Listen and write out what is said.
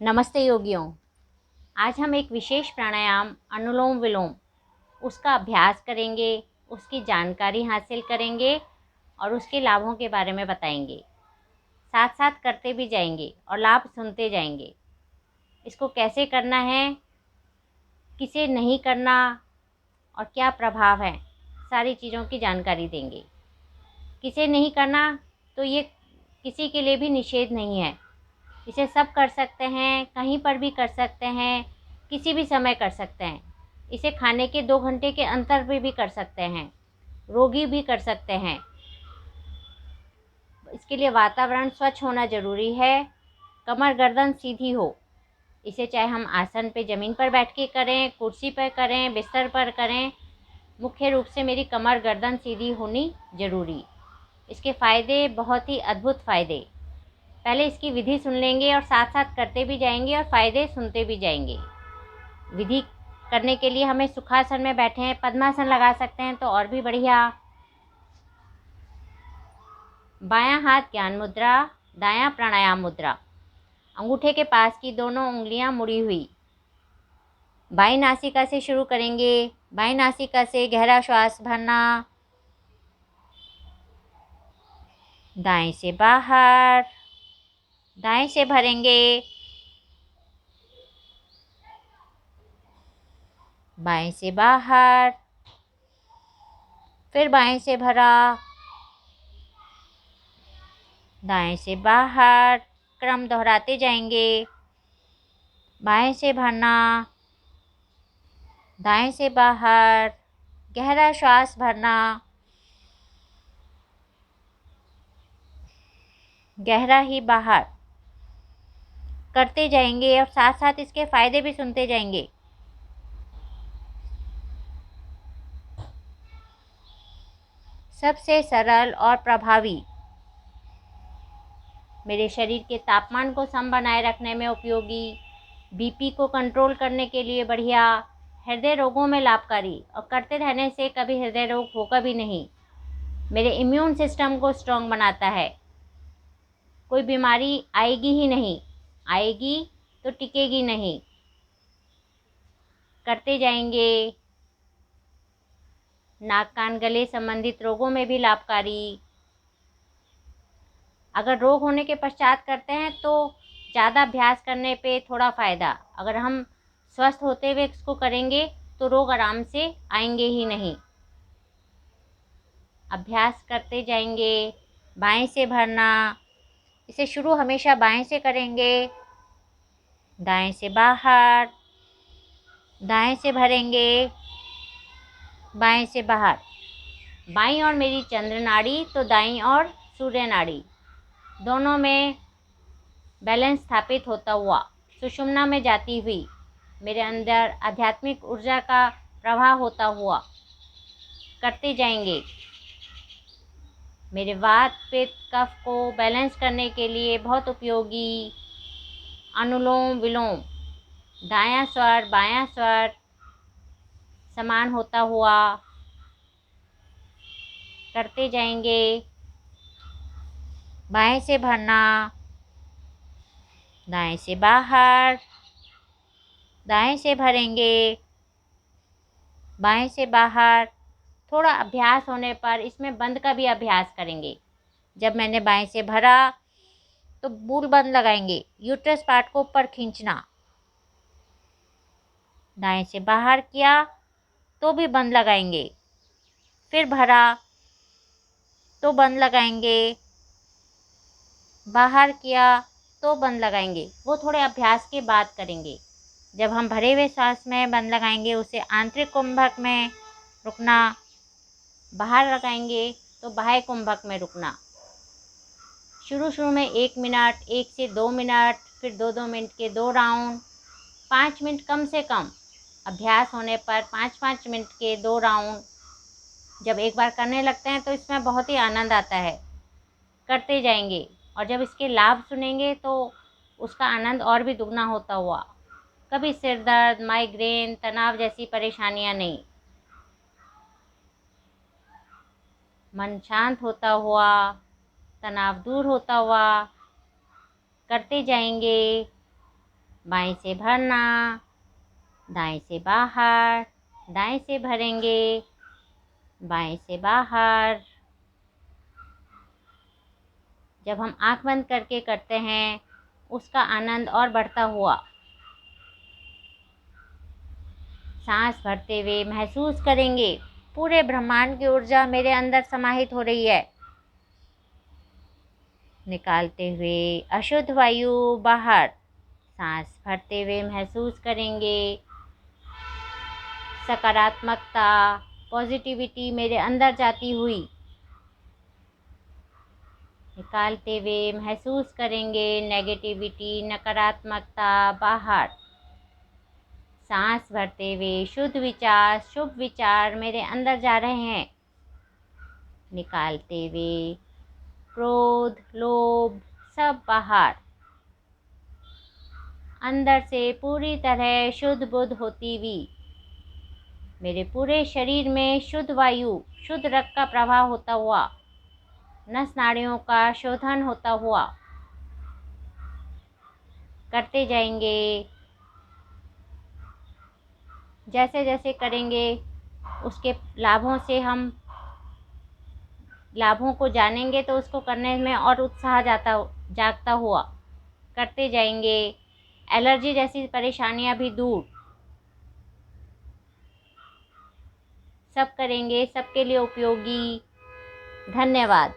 नमस्ते योगियों। आज हम एक विशेष प्राणायाम अनुलोम विलोम उसका अभ्यास करेंगे, उसकी जानकारी हासिल करेंगे और उसके लाभों के बारे में बताएंगे। साथ साथ करते भी जाएंगे और लाभ सुनते जाएंगे। इसको कैसे करना है, किसे नहीं करना और क्या प्रभाव है, सारी चीज़ों की जानकारी देंगे। किसे नहीं करना तो ये किसी के लिए भी निषेध नहीं है। इसे सब कर सकते हैं, कहीं पर भी कर सकते हैं, किसी भी समय कर सकते हैं। इसे खाने के 2 घंटे के अंतर पे भी कर सकते हैं, रोगी भी कर सकते हैं। इसके लिए वातावरण स्वच्छ होना ज़रूरी है, कमर गर्दन सीधी हो। इसे चाहे हम आसन पे ज़मीन पर बैठ के करें, कुर्सी पर करें, बिस्तर पर करें, मुख्य रूप से मेरी कमर गर्दन सीधी होनी ज़रूरी। इसके फ़ायदे बहुत ही अद्भुत फ़ायदे। पहले इसकी विधि सुन लेंगे और साथ साथ करते भी जाएंगे और फ़ायदे सुनते भी जाएंगे। विधि करने के लिए हमें सुखासन में बैठे हैं, पद्मासन लगा सकते हैं तो और भी बढ़िया। बायां हाथ ज्ञान मुद्रा, दायां प्राणायाम मुद्रा। अंगूठे के पास की दोनों उंगलियां मुड़ी हुई। बाईं नासिका से शुरू करेंगे। बाईं नासिका से गहरा श्वास भरना, दाएं से बाहर, दाएं से भरेंगे, बाएं से बाहर, फिर बाएं से भरा, दाएं से बाहर। क्रम दोहराते जाएंगे। बाएं से भरना, दाएं से बाहर, गहरा श्वास भरना, गहरा ही बाहर करते जाएंगे और साथ साथ इसके फ़ायदे भी सुनते जाएंगे। सबसे सरल और प्रभावी, मेरे शरीर के तापमान को सम बनाए रखने में उपयोगी, बीपी को कंट्रोल करने के लिए बढ़िया, हृदय रोगों में लाभकारी और करते रहने से कभी हृदय रोग होगा भी नहीं। मेरे इम्यून सिस्टम को स्ट्रॉन्ग बनाता है। कोई बीमारी आएगी ही नहीं, आएगी तो टिकेगी नहीं। करते जाएंगे। नाक कान गले संबंधित रोगों में भी लाभकारी। अगर रोग होने के पश्चात करते हैं तो ज़्यादा अभ्यास करने पे थोड़ा फ़ायदा। अगर हम स्वस्थ होते हुए इसको करेंगे तो रोग आराम से आएंगे ही नहीं। अभ्यास करते जाएंगे। बाएं से भरना, इसे शुरू हमेशा बाएं से करेंगे। दाएं से बाहर, दाएं से भरेंगे, बाएं से बाहर। बाईं ओर मेरी चंद्र नाड़ी तो दाईं ओर सूर्य नाड़ी, दोनों में बैलेंस स्थापित होता हुआ सुषुम्ना में जाती हुई मेरे अंदर आध्यात्मिक ऊर्जा का प्रवाह होता हुआ करते जाएंगे। मेरे वात पित्त कफ को बैलेंस करने के लिए बहुत उपयोगी अनुलोम विलोम, दायां स्वर बायां स्वर समान होता हुआ करते जाएंगे। बाएं से भरना, दाएं से बाहर, दाएं से भरेंगे, बाएं से बाहर। थोड़ा अभ्यास होने पर इसमें बंद का भी अभ्यास करेंगे। जब मैंने बाएं से भरा तो बूल बंद लगाएंगे, यूट्रस पार्ट को ऊपर खींचना। दाएं से बाहर किया तो भी बंद लगाएंगे, फिर भरा तो बंद लगाएंगे, बाहर किया तो बंद लगाएंगे। वो थोड़े अभ्यास के बाद करेंगे। जब हम भरे हुए सांस में बंद लगाएंगे उसे आंतरिक कुंभक में रुकना, बाहर लगाएंगे तो बाह्य कुंभक में रुकना। शुरू में 1 मिनट, 1 से 2 मिनट, फिर 2-2 मिनट के 2 राउंड, 5 मिनट कम से कम। अभ्यास होने पर 5-5 मिनट के 2 राउंड जब एक बार करने लगते हैं तो इसमें बहुत ही आनंद आता है। करते जाएंगे और जब इसके लाभ सुनेंगे तो उसका आनंद और भी दुगना होता हुआ। कभी सिर दर्द, माइग्रेन, तनाव जैसी परेशानियां नहीं। मन शांत होता हुआ, तनाव दूर होता हुआ करते जाएंगे। बाएं से भरना, दाएं से बाहर, दाएं से भरेंगे, बाएं से बाहर। जब हम आँख बंद करके करते हैं उसका आनंद और बढ़ता हुआ। सांस भरते हुए महसूस करेंगे पूरे ब्रह्मांड की ऊर्जा मेरे अंदर समाहित हो रही है। निकालते हुए अशुद्ध वायु बाहर। सांस भरते हुए महसूस करेंगे सकारात्मकता, पॉजिटिविटी मेरे अंदर जाती हुई। निकालते हुए महसूस करेंगे नेगेटिविटी, नकारात्मकता बाहर। सांस भरते हुए शुद्ध विचार, शुभ विचार मेरे अंदर जा रहे हैं। निकालते हुए क्रोध, लोभ सब बाहर। अंदर से पूरी तरह शुद्ध बुद्ध होती हुई मेरे पूरे शरीर में शुद्ध वायु, शुद्ध रक्त का प्रवाह होता हुआ, नस नाड़ियों का शोधन होता हुआ करते जाएंगे। जैसे जैसे करेंगे उसके लाभों को जानेंगे तो उसको करने में और उत्साह जागता हुआ करते जाएंगे। एलर्जी जैसी परेशानियां भी दूर। सब करेंगे, सबके लिए उपयोगी। धन्यवाद।